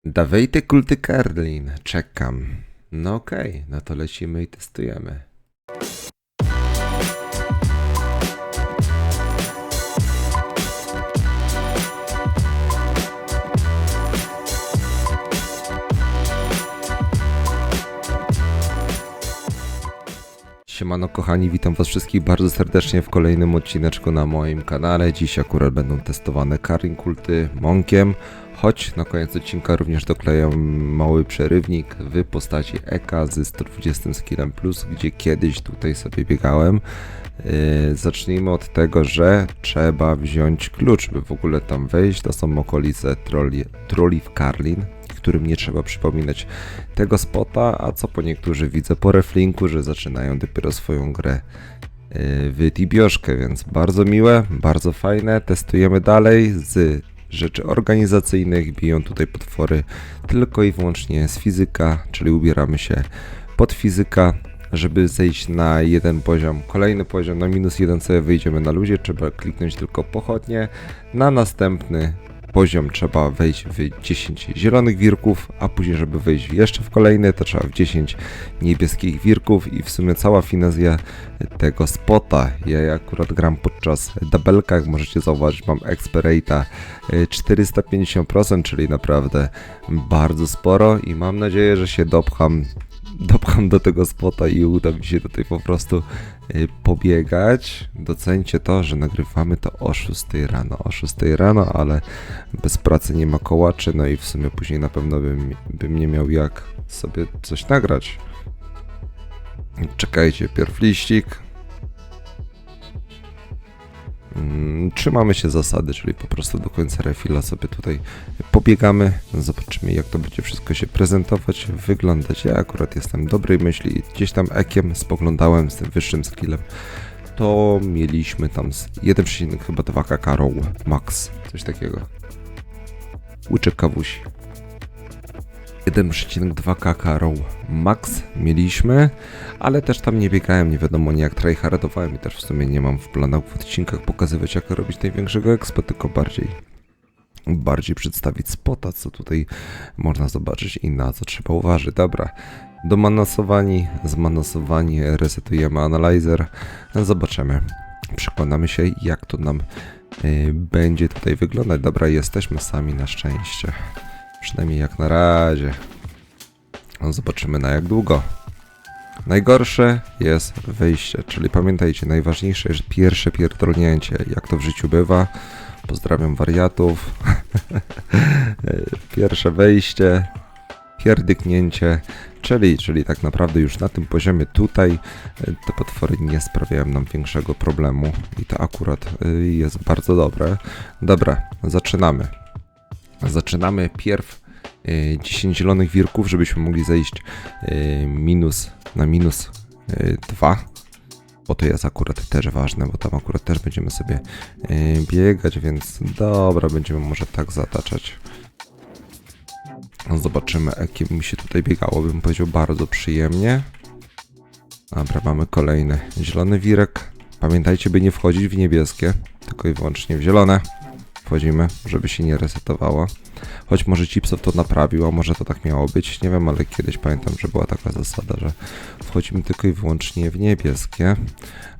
Dawejte kulty Karlin, czekam. No okej, no to lecimy i testujemy. Siemano kochani, witam was wszystkich bardzo serdecznie w kolejnym odcineczku na moim kanale. Dziś akurat będą testowane Karlin kulty Monkiem, choć na koniec odcinka również doklejam mały przerywnik w postaci Eka z 120 skillem plus, gdzie kiedyś tutaj sobie biegałem. Zacznijmy od tego, że trzeba wziąć klucz, by w ogóle tam wejść. To są okolice troli w Karlin, którym nie trzeba przypominać tego spota, a co po niektórzy widzę po reflinku, że zaczynają dopiero swoją grę w Tibioszkę, więc bardzo miłe, bardzo fajne. Testujemy dalej z rzeczy organizacyjnych, biją tutaj potwory tylko i wyłącznie z fizyka, czyli ubieramy się pod fizyka. Żeby zejść na jeden poziom, kolejny poziom, na -1 sobie wyjdziemy na luzie, trzeba kliknąć tylko pochodnie, na następny poziom trzeba wejść w 10 zielonych wirków, a później żeby wejść jeszcze w kolejny, to trzeba w 10 niebieskich wirków i w sumie cała finezja tego spota. Ja akurat gram podczas doubleka, jak możecie zauważyć, mam XP rate'a 450%, czyli naprawdę bardzo sporo i mam nadzieję, że się dopcham do tego spota i uda mi się tutaj po prostu pobiegać. Docencie to, że nagrywamy to o 6 rano. O 6 rano, ale bez pracy nie ma kołaczy, no i w sumie później na pewno bym nie miał jak sobie coś nagrać. Czekajcie, pierw liścik. Trzymamy się zasady, czyli po prostu do końca refila sobie tutaj pobiegamy, zobaczymy jak to będzie wszystko się prezentować, wyglądać. Ja akurat jestem dobrej myśli i gdzieś tam ekiem spoglądałem z tym wyższym skillem, to mieliśmy tam z 1,2 kk max, coś takiego. Łyczek kawusi. 1,2 kk max mieliśmy, ale też tam nie biegałem, nie wiadomo nie jak tryhardowałem i też w sumie nie mam w planach w odcinkach pokazywać jak robić największego expa, tylko bardziej przedstawić spota, co tutaj można zobaczyć i na co trzeba uważać. Dobra, zmanasowani, resetujemy analyzer, zobaczymy, przekonamy się jak to nam będzie tutaj wyglądać. Dobra, jesteśmy sami na szczęście. Przynajmniej jak na razie. No zobaczymy na jak długo. Najgorsze jest wyjście, czyli pamiętajcie, najważniejsze jest pierwsze pierdolnięcie, jak to w życiu bywa. Pozdrawiam wariatów. Pierwsze wejście, pierdyknięcie, czyli tak naprawdę już na tym poziomie tutaj te potwory nie sprawiają nam większego problemu i to akurat jest bardzo dobre. Dobra, zaczynamy. Zaczynamy 10 zielonych wirków, żebyśmy mogli zejść na -2, bo to jest akurat też ważne, bo tam akurat też będziemy sobie biegać, więc dobra, będziemy może tak zataczać. Zobaczymy, jakie mi się tutaj biegało, bym powiedział bardzo przyjemnie. Dobra, mamy kolejny zielony wirek. Pamiętajcie, by nie wchodzić w niebieskie, tylko i wyłącznie w zielone. Wchodzimy, żeby się nie resetowało. Choć może Chipsow to naprawił, a może to tak miało być, nie wiem, ale kiedyś pamiętam, że była taka zasada, że wchodzimy tylko i wyłącznie w niebieskie.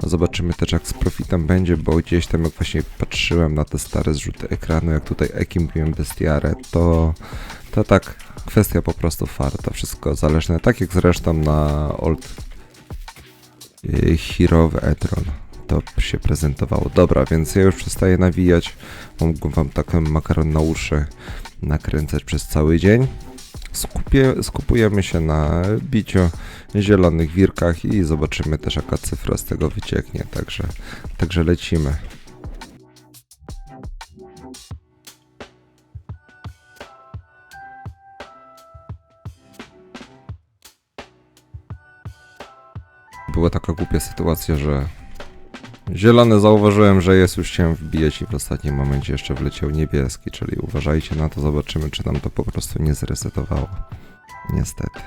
Zobaczymy też jak z profitem będzie, bo gdzieś tam jak właśnie patrzyłem na te stare zrzuty ekranu, jak tutaj Ekim biłem bestiarę, to tak kwestia po prostu farta, wszystko zależne, tak jak zresztą na Old Hero Etron to się prezentowało. Dobra, więc ja już przestaję nawijać, mógłbym wam taką makaron na uszy nakręcać przez cały dzień. Skupujemy się na biciu zielonych wirkach i zobaczymy też jaka cyfra z tego wycieknie, także lecimy. Była taka głupia sytuacja, że zielony zauważyłem, że jest, już chciałem wbijać i w ostatnim momencie jeszcze wleciał niebieski, czyli uważajcie na to, zobaczymy czy nam to po prostu nie zresetowało. Niestety.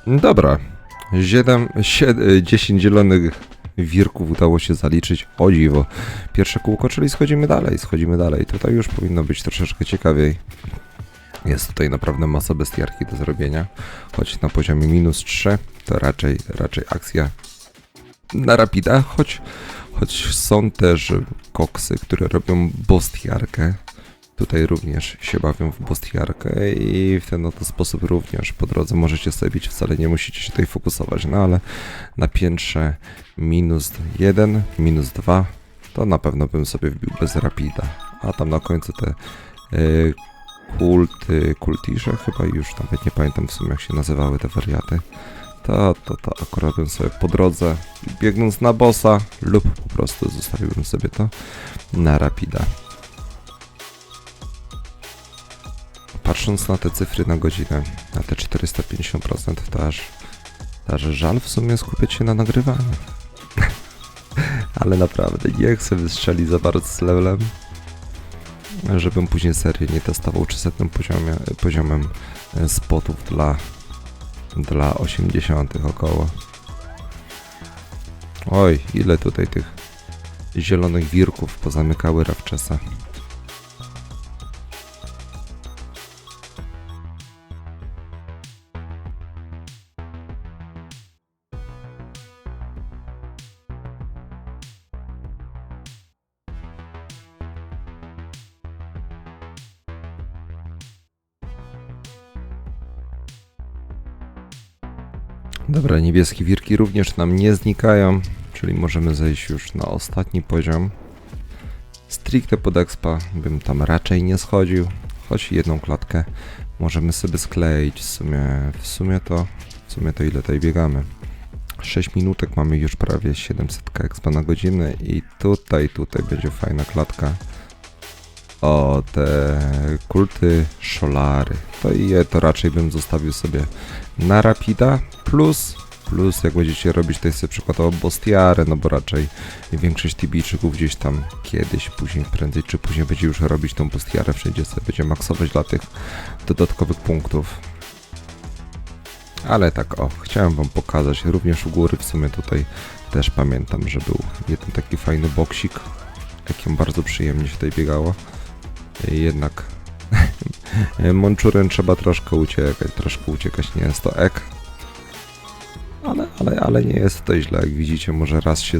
Dobra, 10 zielonych wirków udało się zaliczyć. O dziwo. Pierwsze kółko, czyli schodzimy dalej. Tutaj już powinno być troszeczkę ciekawiej. Jest tutaj naprawdę masa bestiarki do zrobienia. Choć na poziomie -3 to raczej akcja na rapida, choć są też koksy, które robią bostiarkę. Tutaj również się bawią w bostiarkę i w ten oto sposób również po drodze możecie sobie bić, wcale nie musicie się tutaj fokusować, no ale na piętrze -1, -2 to na pewno bym sobie wbił bez rapida, a tam na końcu te kultisze, chyba już nawet nie pamiętam w sumie jak się nazywały te wariaty, to akurat bym sobie po drodze, biegnąc na bossa lub po prostu zostawiłbym sobie to na rapida. Patrząc na te cyfry na godzinę, na te 450%, to aż żal w sumie skupiać się na nagrywaniu. Ale naprawdę nie chcę wystrzelić za bardzo z levelem, żebym później serię nie testował 300 poziomem spotów dla 80 około. Oj, ile tutaj tych zielonych wirków pozamykały Rawczesa. Dobra, niebieskie wirki również nam nie znikają, czyli możemy zejść już na ostatni poziom. Stricte pod expa bym tam raczej nie schodził, choć jedną klatkę możemy sobie skleić. W sumie to ile tutaj biegamy? 6 minutek, mamy już prawie 700 expa na godzinę i tutaj będzie fajna klatka. O, te kulty szolary. To raczej bym zostawił sobie na rapida, plus jak będziecie robić tutaj sobie przykładowo bostiarę, no bo raczej większość tibijczyków gdzieś tam kiedyś, prędzej czy później będzie już robić tą bostiarę, wszędzie sobie będzie maksować dla tych dodatkowych punktów. Ale tak, chciałem wam pokazać, również u góry w sumie tutaj też pamiętam, że był jeden taki fajny boksik, jakim bardzo przyjemnie się tutaj biegało. Jednak Mączurem trzeba troszkę uciekać, nie jest to ek. Ale nie jest to źle, jak widzicie, może raz się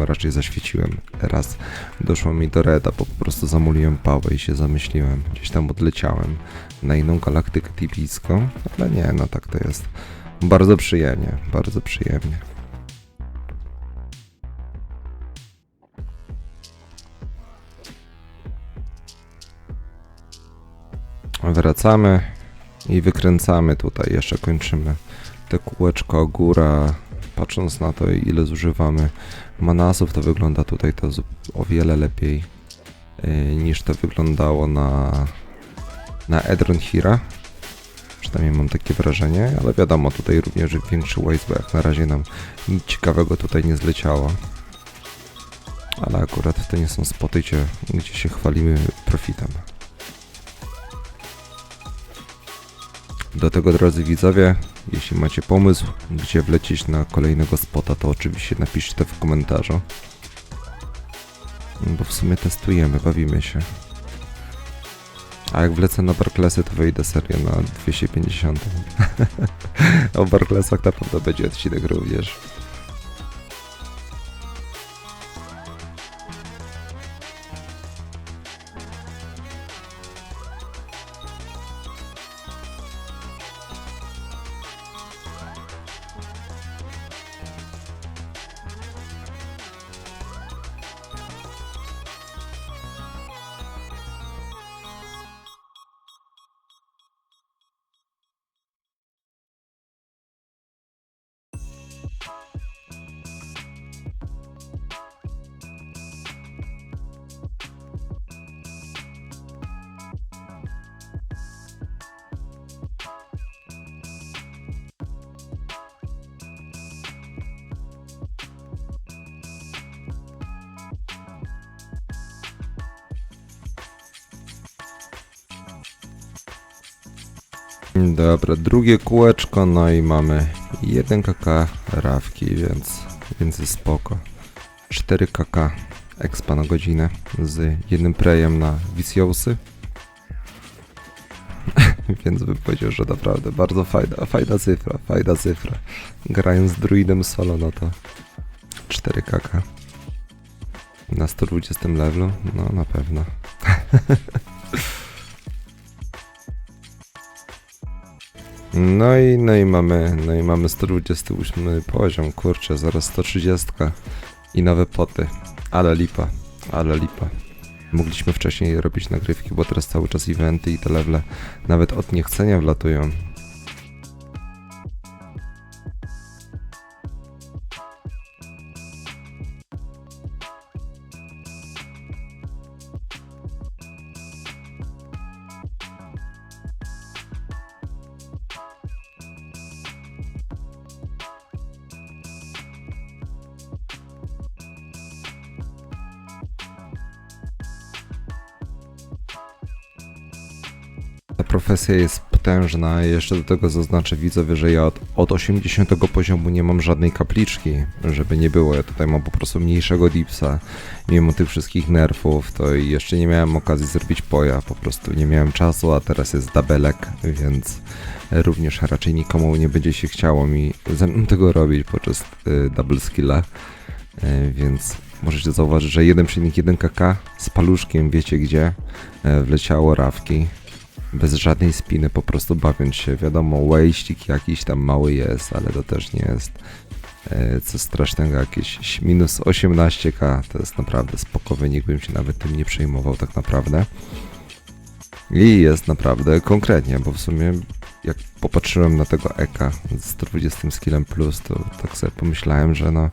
raczej zaświeciłem, raz doszło mi do reda, bo po prostu zamuliłem pałę i się zamyśliłem, gdzieś tam odleciałem na inną galaktykę tibijską, ale nie, no tak to jest, bardzo przyjemnie, bardzo przyjemnie. Wracamy i wykręcamy tutaj, jeszcze kończymy te kółeczko góra. Patrząc na to, ile zużywamy manasów, to wygląda tutaj to o wiele lepiej niż to wyglądało na Edronhira. Przynajmniej mam takie wrażenie, ale wiadomo, tutaj również większy waste, bo jak na razie nam nic ciekawego tutaj nie zleciało. Ale akurat to nie są spoty, gdzie się chwalimy profitem. Do tego, drodzy widzowie, jeśli macie pomysł, gdzie wlecieć na kolejnego spota, to oczywiście napiszcie to w komentarzu. Bo w sumie testujemy, bawimy się. A jak wlecę na Barklesy, to wyjdę serię na 250. O Barklesach na pewno będzie odcinek również. Dobra, drugie kółeczko, no i mamy 1 kk rawki, więc więc jest spoko. 4 kk expa na godzinę z jednym prejem na Viciosy. Więc bym powiedział, że naprawdę bardzo fajna cyfra. Grając z druidem solo, no to 4 kk. Na 120 levelu? No na pewno. No i mamy 128 poziom, kurczę, zaraz 130 i nowe poty. Ale lipa. Mogliśmy wcześniej robić nagrywki, bo teraz cały czas eventy i te levele nawet od niechcenia wlatują. Ta profesja jest potężna i jeszcze do tego zaznaczę widzowie, że ja od 80 poziomu nie mam żadnej kapliczki, żeby nie było. Ja tutaj mam po prostu mniejszego dipsa. Mimo tych wszystkich nerfów, to jeszcze nie miałem okazji zrobić poja, po prostu nie miałem czasu, a teraz jest dabelek, więc również raczej nikomu nie będzie się chciało mi ze mną tego robić podczas double skilla, więc możecie zauważyć, że 1,1 kk z paluszkiem, wiecie gdzie, wleciało rawki. Bez żadnej spiny, po prostu bawiąc się. Wiadomo, waste'ik jakiś tam mały jest, ale to też nie jest co strasznego, jakieś minus 18k, to jest naprawdę spoko wynik, bym się nawet tym nie przejmował tak naprawdę. I jest naprawdę konkretnie, bo w sumie jak popatrzyłem na tego Eka z 120 skillem plus, to tak sobie pomyślałem, że no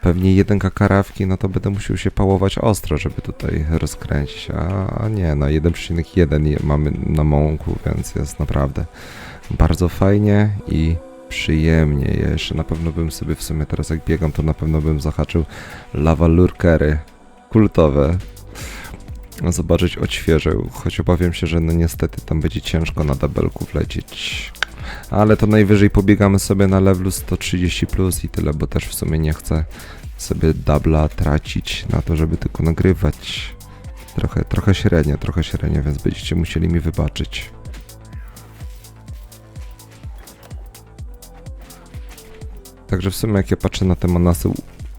pewnie 1 karawki, no to będę musiał się pałować ostro, żeby tutaj rozkręcić, a nie, no 1,1 mamy na mąku, więc jest naprawdę bardzo fajnie i przyjemnie. Ja jeszcze na pewno bym sobie w sumie teraz jak biegam, to na pewno bym zahaczył lava lurkery kultowe. Zobaczyć, odświeżył, choć obawiam się, że no niestety tam będzie ciężko na dabelku wlecieć. Ale to najwyżej pobiegamy sobie na levelu 130 plus i tyle, bo też w sumie nie chcę sobie dubla tracić na to, żeby tylko nagrywać. Trochę średnio, więc będziecie musieli mi wybaczyć. Także w sumie jak ja patrzę na te manasy,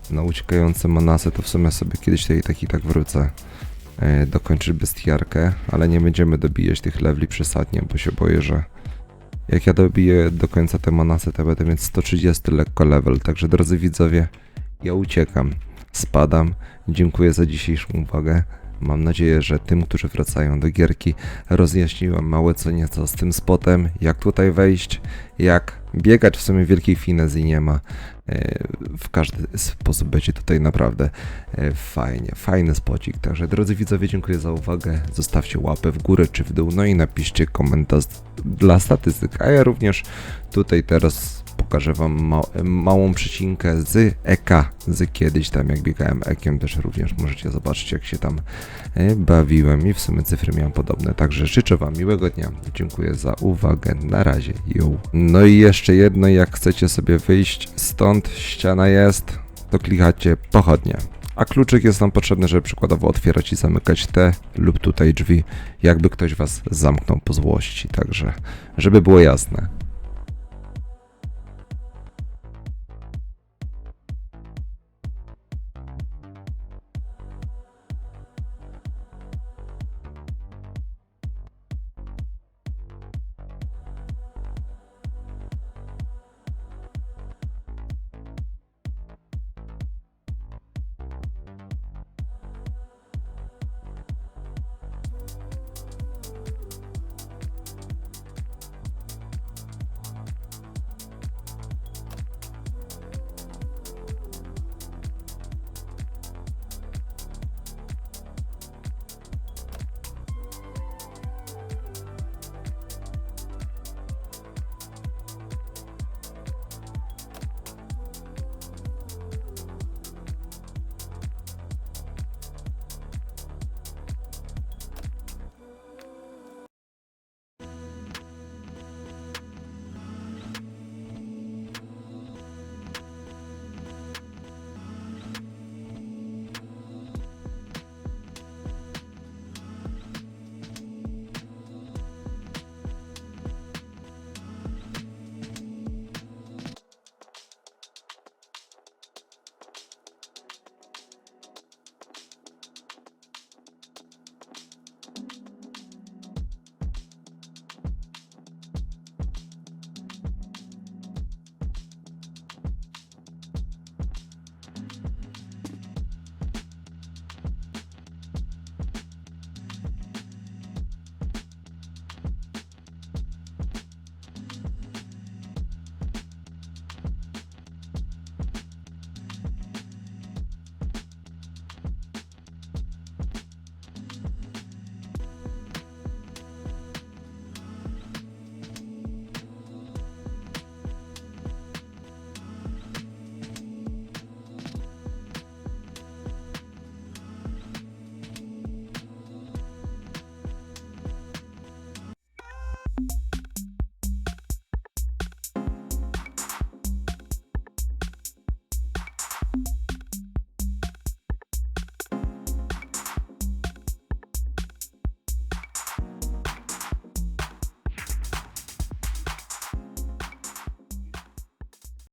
na uciekające manasy, to w sumie sobie kiedyś tak wrócę dokończyć bestiarkę, ale nie będziemy dobijać tych leveli przesadnie, bo się boję, że jak ja dobiję do końca te manasy, to będę mieć 130 lekko level. Także drodzy widzowie, ja uciekam, spadam. Dziękuję za dzisiejszą uwagę. Mam nadzieję, że tym, którzy wracają do gierki, rozjaśniłem małe co nieco z tym spotem, jak tutaj wejść, jak biegać. W sumie wielkiej finezji nie ma. W każdy sposób będzie tutaj naprawdę fajny spocik. Także drodzy widzowie, dziękuję za uwagę. Zostawcie łapę w górę czy w dół, no i napiszcie komentarz dla statystyk. A ja również tutaj teraz pokażę wam małą przecinkę z Eka, z kiedyś tam jak biegałem Ekiem, też również możecie zobaczyć jak się tam bawiłem i w sumie cyfry miałem podobne. Także życzę wam miłego dnia, dziękuję za uwagę, na razie, yo. No i jeszcze jedno, jak chcecie sobie wyjść stąd, ściana jest, to klikacie pochodnie. A kluczyk jest nam potrzebny, żeby przykładowo otwierać i zamykać te lub tutaj drzwi, jakby ktoś was zamknął po złości, także żeby było jasne.